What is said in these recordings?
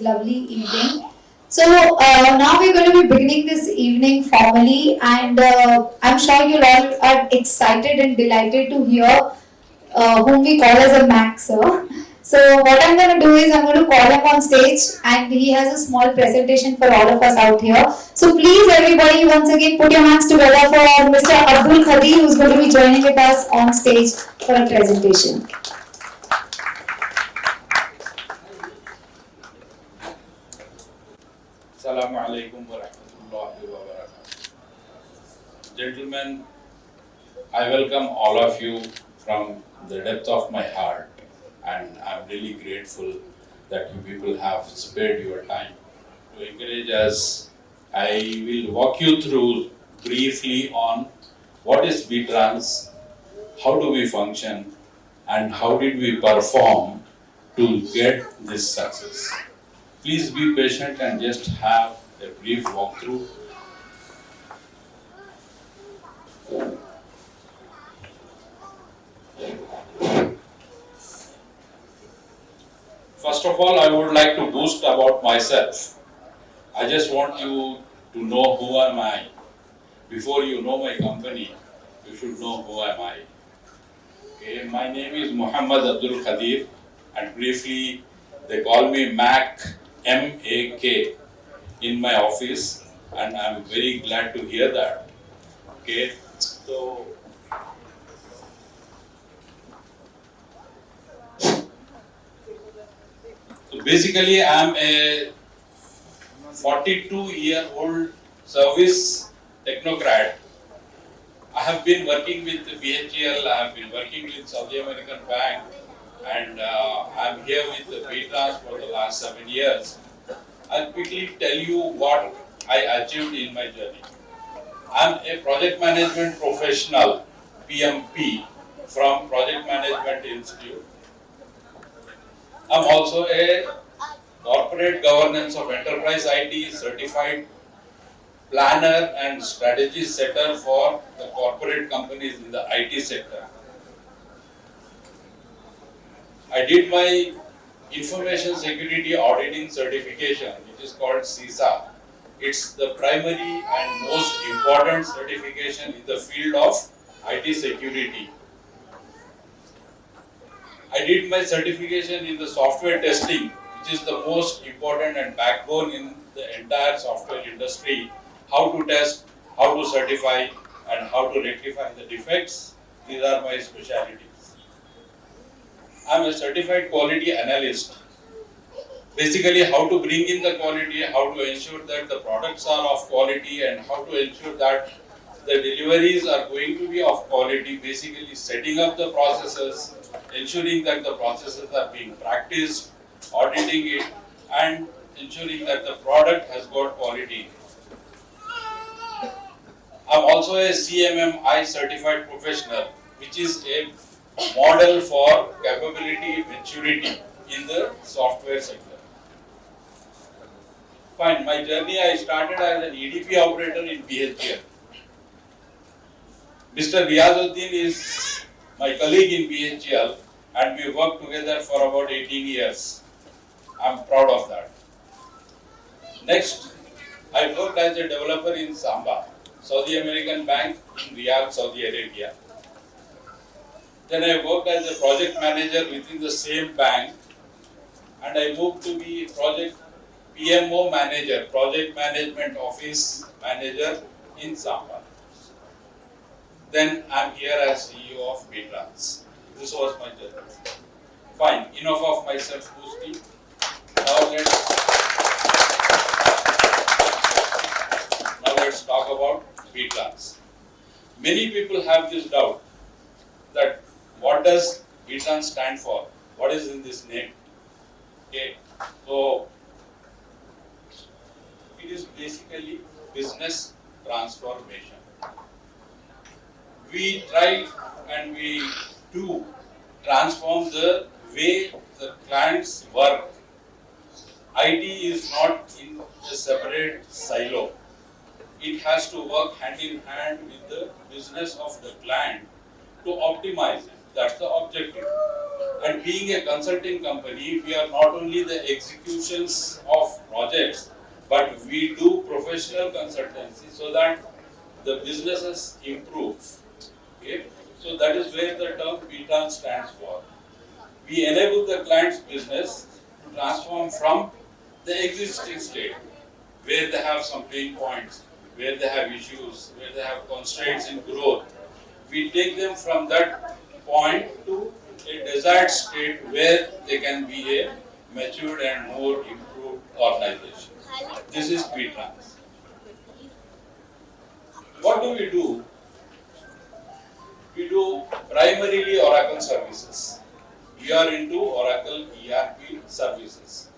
Lovely evening. So now we're going to be beginning this evening formally, and I'm sure you all are excited and delighted to hear whom we call as a MAK Sir. So what I'm going to do is I'm going to call him on stage, and he has a small presentation for all of us out here. So please, everybody, once again, put your hands together for Mr. Abdul Khadeer, who's going to be joining with us on stage for a presentation. Assalamu alaikum wa rahmatullahi wa barakatuh. Gentlemen, I welcome all of you from the depth of my heart, and I'm really grateful that you people have spared your time to encourage us. I will walk you through briefly on what is bTranz, how do we function, and how did we perform to get this success. Please be patient and just have a brief walkthrough. First of all, I would like to boast about myself. I just want you to know who am I. Before you know my company, you should know who am I. Okay, my name is Muhammad ABDUL KHADEER, and briefly they call me MAK, MAK, in my office, and I'm very glad to hear that. Okay, so basically I'm a 42-year-old service technocrat. I have been working with BHEL, I have been working with Saudi American Bank, and I'm here with the bTranz for the last 7 years. I'll quickly tell you what I achieved in my journey. I'm a project management professional, PMP, from Project Management Institute. I'm also a corporate governance of enterprise IT certified planner and strategy setter for the corporate companies in the IT sector. I did my information security auditing certification, which is called CISA. It's the primary and most important certification in the field of IT security. I did my certification in the software testing, which is the most important and backbone in the entire software industry. How to test, how to certify, and how to rectify the defects. These are my specialties. I'm a certified quality analyst. Basically, how to bring in the quality, how to ensure that the products are of quality, and how to ensure that the deliveries are going to be of quality. Basically, setting up the processes, ensuring that the processes are being practiced, auditing it, and ensuring that the product has got quality. I'm also a CMMI certified professional, which is a model for capability maturity in the software sector. Fine, my journey, I started as an EDP operator in BHGL. Mr. Riazuddin is my colleague in BHGL, and we worked together for about 18 years. I'm proud of that. Next, I worked as a developer in Samba, Saudi American Bank in Riyadh, Saudi Arabia. Then I worked as a project manager within the same bank, and I moved to be project PMO manager, project management office manager in Samba. Then I'm here as CEO of bTranz. This was my journey. Fine, enough of myself boasting. Now let's talk about bTranz. Many people have this doubt that what does bTranz stand for? What is in this name? Okay, so it is basically business transformation. We try and we do transform the way the clients work. IT is not in a separate silo. It has to work hand in hand with the business of the client to optimize it. That's the objective. And being a consulting company, we are not only the executions of projects, but we do professional consultancy so that the businesses improve. Okay? So that is where the term bTranz stands for. We enable the client's business to transform from the existing state, where they have some pain points, where they have issues, where they have constraints in growth. We take them from that point to a desired state where they can be a matured and more improved organization. This is bTranz. What do we do? We do primarily Oracle services. We are into Oracle ERP services,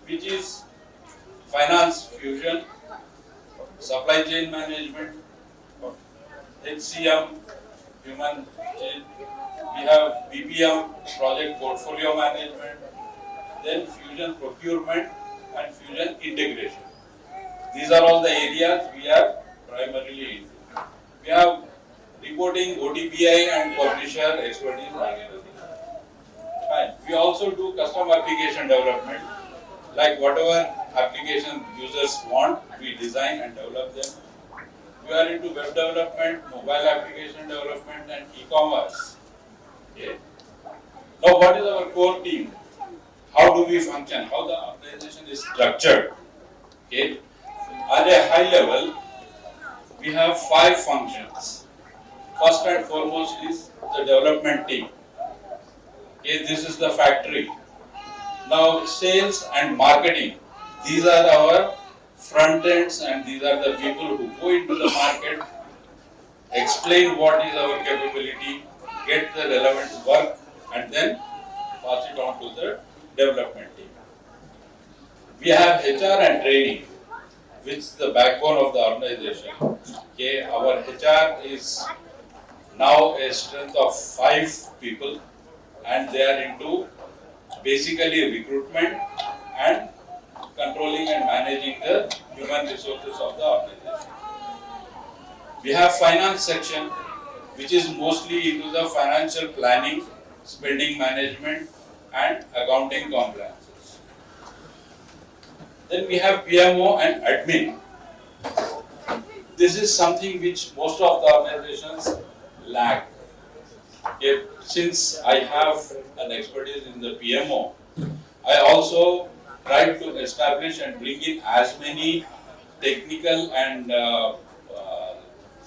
which is finance fusion, supply chain management, HCM, human chain. We have BPM, project portfolio management, then fusion procurement and fusion integration. These are all the areas we are primarily into. We have reporting, ODBI and publisher expertise. Fine. We also do custom application development, like whatever application users want, we design and develop them. We are into web development, mobile application development and e-commerce. Okay. Now what is our core team? How do we function? How the organization is structured? Okay. At a high level, we have 5 functions. First and foremost is the development team. Okay, this is the factory. Now sales and marketing, these are our front ends and these are the people who go into the market, explain what is our capability, get the relevant work and then pass it on to the development team. We have HR and training, which is the backbone of the organization. Okay, our HR is now a strength of 5 people and they are into basically recruitment and controlling and managing the human resources of the organization. We have finance section, which is mostly into the financial planning, spending management and accounting compliances. Then we have PMO and admin. This is something which most of the organizations lack. Okay, since I have an expertise in the PMO, I also try to establish and bring in as many technical and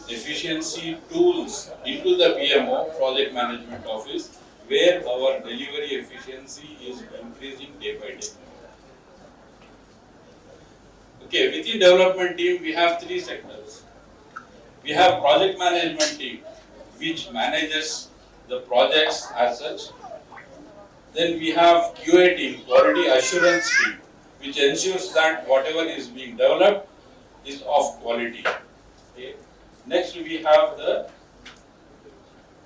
efficiency tools into the PMO, project management office, where our delivery efficiency is increasing day by day. Okay, within development team we have 3 sectors. We have project management team, which manages the projects as such. Then we have QA team, quality assurance team, which ensures that whatever is being developed is of quality. Okay. Next we have the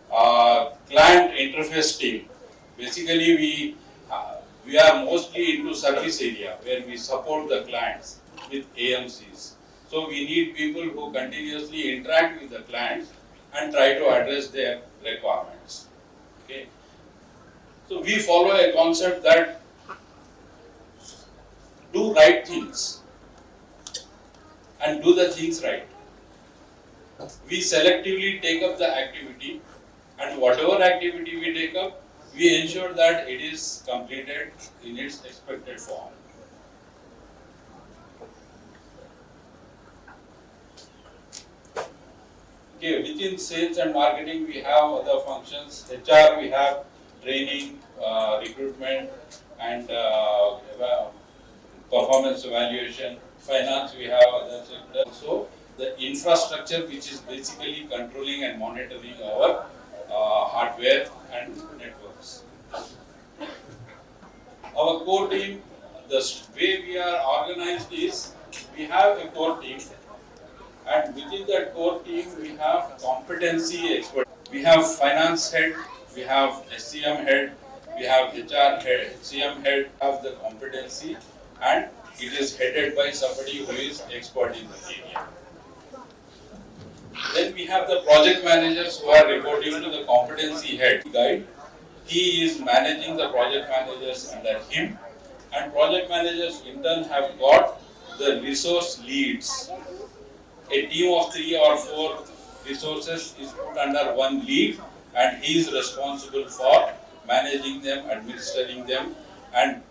client interface team. Basically we are mostly into service area where we support the clients with AMCs. So we need people who continuously interact with the clients and try to address their requirements. Okay. So we follow a concept that do right things and do the things right. We selectively take up the activity and whatever activity we take up, we ensure that it is completed in its expected form. Okay, within sales and marketing we have other functions. HR we have training, recruitment and performance evaluation. Finance we have other sectors. So the infrastructure which is basically controlling and monitoring our hardware and networks. Our core team, the way we are organized is we have a core team. And within that core team, we have competency experts. We have finance head, we have SCM head, we have HR head, HCM head, have the competency, and it is headed by somebody who is expert in the area. Then we have the project managers who are reporting to the competency head guide. He is managing the project managers under him, and project managers in turn have got the resource leads. A team of 3 or 4 resources is put under one lead, and he is responsible for managing them, administering them, and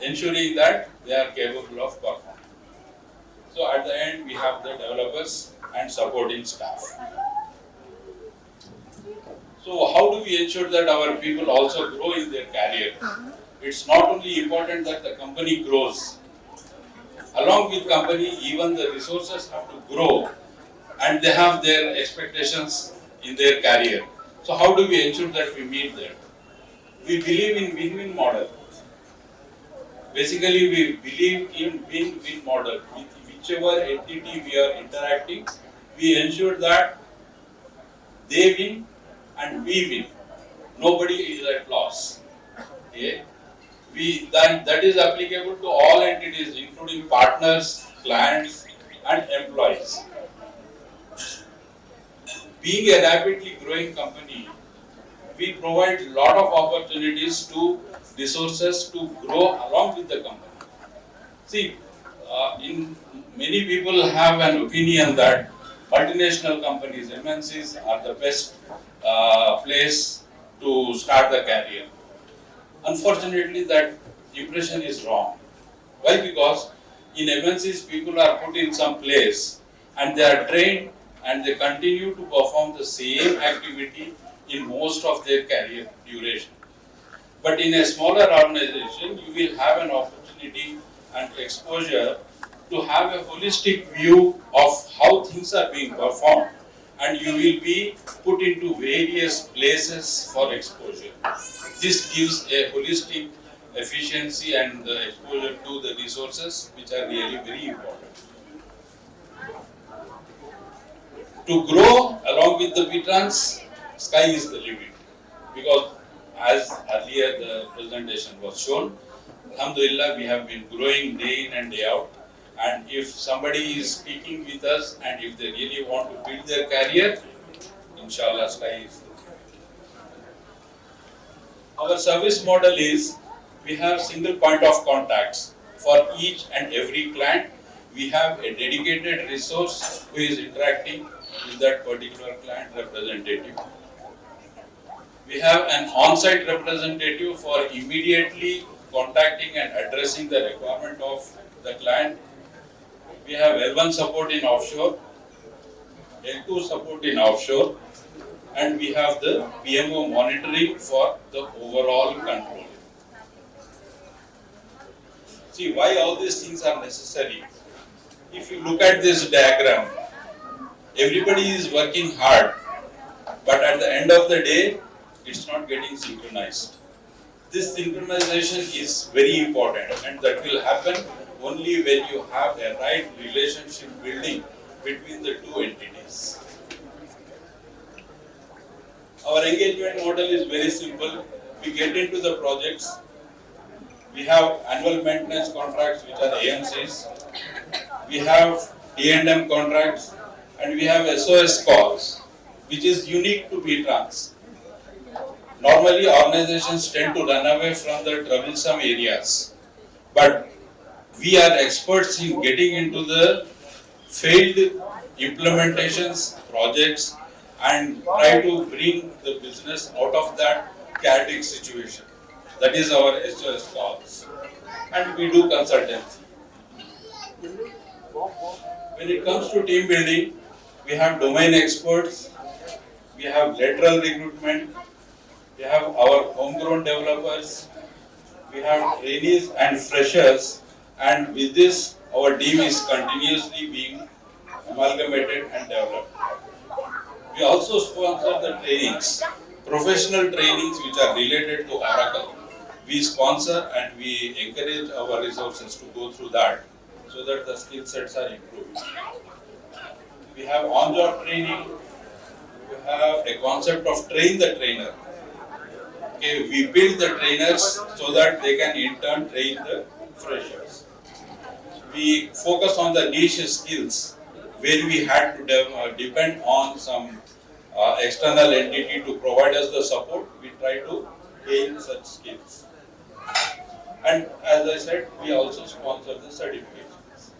ensuring that they are capable of performing. So at the end, we have the developers and supporting staff. So how do we ensure that our people also grow in their career? It's not only important that the company grows. Along with company, even the resources have to grow, and they have their expectations in their career. So how do we ensure that we meet them? We believe in win-win model. Basically, we believe in win-win model. With whichever entity we are interacting, we ensure that they win and we win. Nobody is at loss. Okay? That is applicable to all entities, including partners, clients, and employees. Being a rapidly growing company, we provide a lot of opportunities to resources to grow along with the company. See, in many people have an opinion that multinational companies, MNCs, are the best place to start the career. Unfortunately, that impression is wrong. Why? Because in MNCs, people are put in some place and they are trained and they continue to perform the same activity in most of their career duration. But in a smaller organization, you will have an opportunity and exposure to have a holistic view of how things are being performed, and you will be put into various places for exposure. This gives a holistic efficiency and the exposure to the resources, which are really very important. To grow along with the bTranz, sky is the limit. Because as earlier the presentation was shown, Alhamdulillah, we have been growing day in and day out. And if somebody is speaking with us and if they really want to build their career, inshallah, sky is the limit. Our service model is, we have single point of contacts for each and every client. We have a dedicated resource who is interacting with that particular client representative. We have an on-site representative for immediately contacting and addressing the requirement of the client. We have L1 support in offshore, L2 support in offshore, and we have the PMO monitoring for the overall control. See, why all these things are necessary? If you look at this diagram, everybody is working hard, but at the end of the day, it's not getting synchronized. This synchronization is very important, and that will happen only when you have a right relationship building between the two entities. Our engagement model is very simple. We get into the projects. We have annual maintenance contracts, which are AMCs. We have D&M contracts, and we have SOS calls, which is unique to bTranz. Normally, organizations tend to run away from the troublesome areas, but we are experts in getting into the failed implementations, projects, and try to bring the business out of that chaotic situation. That is our SOS calls. And we do consultancy. When it comes to team building, we have domain experts, we have lateral recruitment, we have our homegrown developers, we have trainees and freshers, and with this, our team is continuously being amalgamated and developed. We also sponsor the trainings, professional trainings which are related to Oracle. We sponsor and we encourage our resources to go through that so that the skill sets are improved. We have on-job training. We have a concept of train the trainer. Okay, we build the trainers so that they can in turn train the freshers. We focus on the niche skills where we had to depend on some external entity to provide us the support, we try to gain such skills. And as I said, we also sponsor the certifications.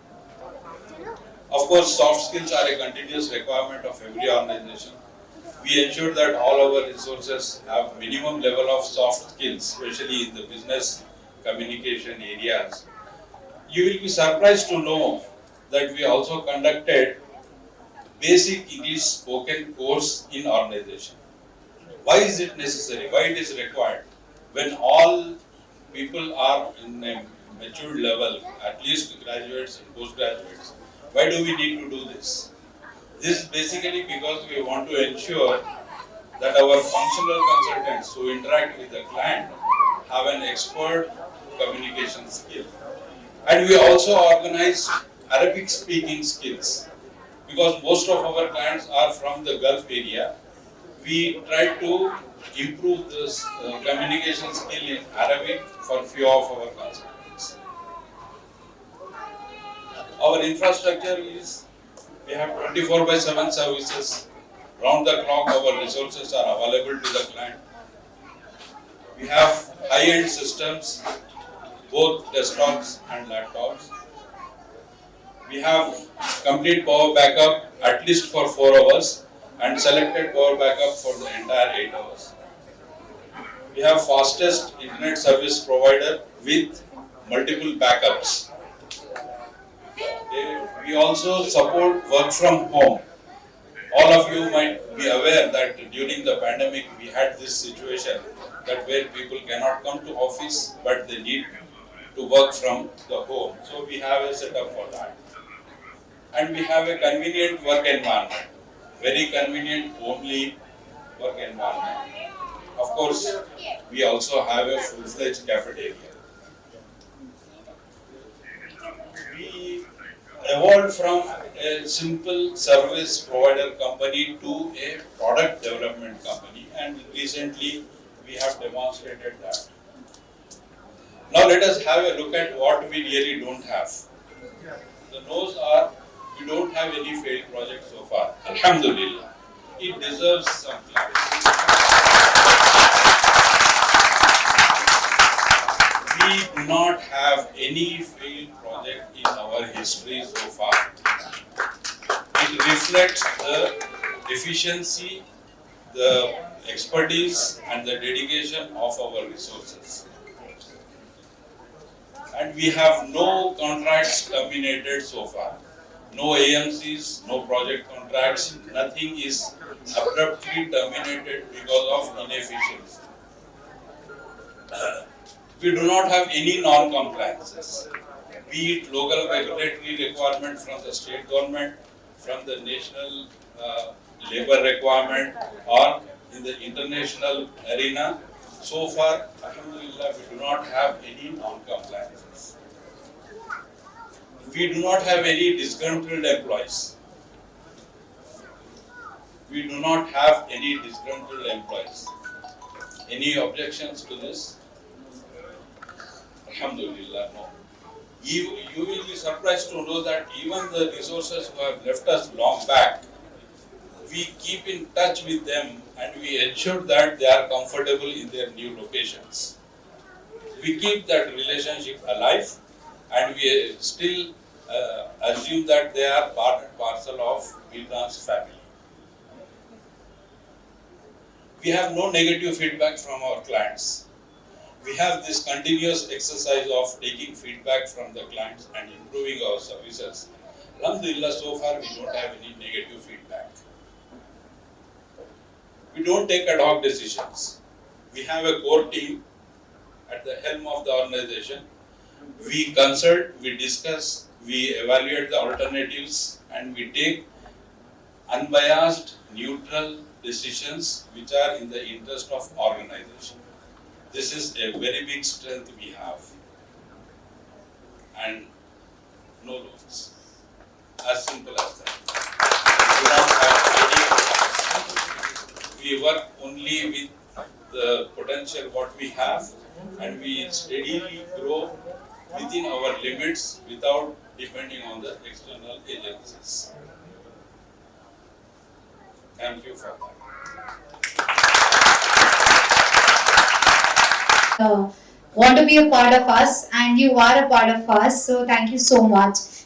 Of course, soft skills are a continuous requirement of every organization. We ensure that all our resources have minimum level of soft skills, especially in the business communication areas. You will be surprised to know that we also conducted basic English spoken course in organization. Why is it necessary? Why it is required? When all people are in a mature level, at least graduates and postgraduates, why do we need to do this? This is basically because we want to ensure that our functional consultants who interact with the client have an expert communication skill. And we also organize Arabic speaking skills because most of our clients are from the Gulf area. We try to improve this communication skill in Arabic for few of our consultants. Our infrastructure is, we have 24/7 services. Round the clock, our resources are available to the client. We have high-end systems, both desktops and laptops. We have complete power backup at least for 4 hours and selected power backup for the entire 8 hours. We have fastest internet service provider with multiple backups. We also support work from home. All of you might be aware that during the pandemic we had this situation that where people cannot come to office but they need to work from the home. So we have a setup for that. And we have a convenient work environment, very convenient homely work environment. Of course, we also have a full-fledged cafeteria. We evolved from a simple service provider company to a product development company, and recently we have demonstrated that. Now let us have a look at what we really don't have. The no's are, we don't have any failed project so far. Alhamdulillah. It deserves some clarity. We do not have any failed project in our history so far. It reflects the efficiency, the expertise and the dedication of our resources. And we have no contracts terminated so far. No AMCs, no project contracts, nothing is abruptly terminated because of inefficiency. We do not have any non-compliances, be it local regulatory requirement from the state government, from the national labor requirement, or in the international arena. So far, alhamdulillah, we do not have any non-compliances. We do not have any disgruntled employees. We do not have any disgruntled employees. Any objections to this? Alhamdulillah, no. You will be surprised to know that even the resources who have left us long back, we keep in touch with them and we ensure that they are comfortable in their new locations. We keep that relationship alive and we still assume that they are part and parcel of bTranz family. We have no negative feedback from our clients. We have this continuous exercise of taking feedback from the clients and improving our services. Alhamdulillah, so far we don't have any negative feedback. We don't take ad hoc decisions. We have a core team at the helm of the organization. We consult, we discuss, we evaluate the alternatives, and we take unbiased, neutral decisions which are in the interest of organization. This is a very big strength we have. And no loans. As simple as that. We do not have any. We work only with the potential what we have, and we steadily grow within our limits without depending on the external agencies. Thank you for that. Want to be a part of us, and you are a part of us. So thank you so much.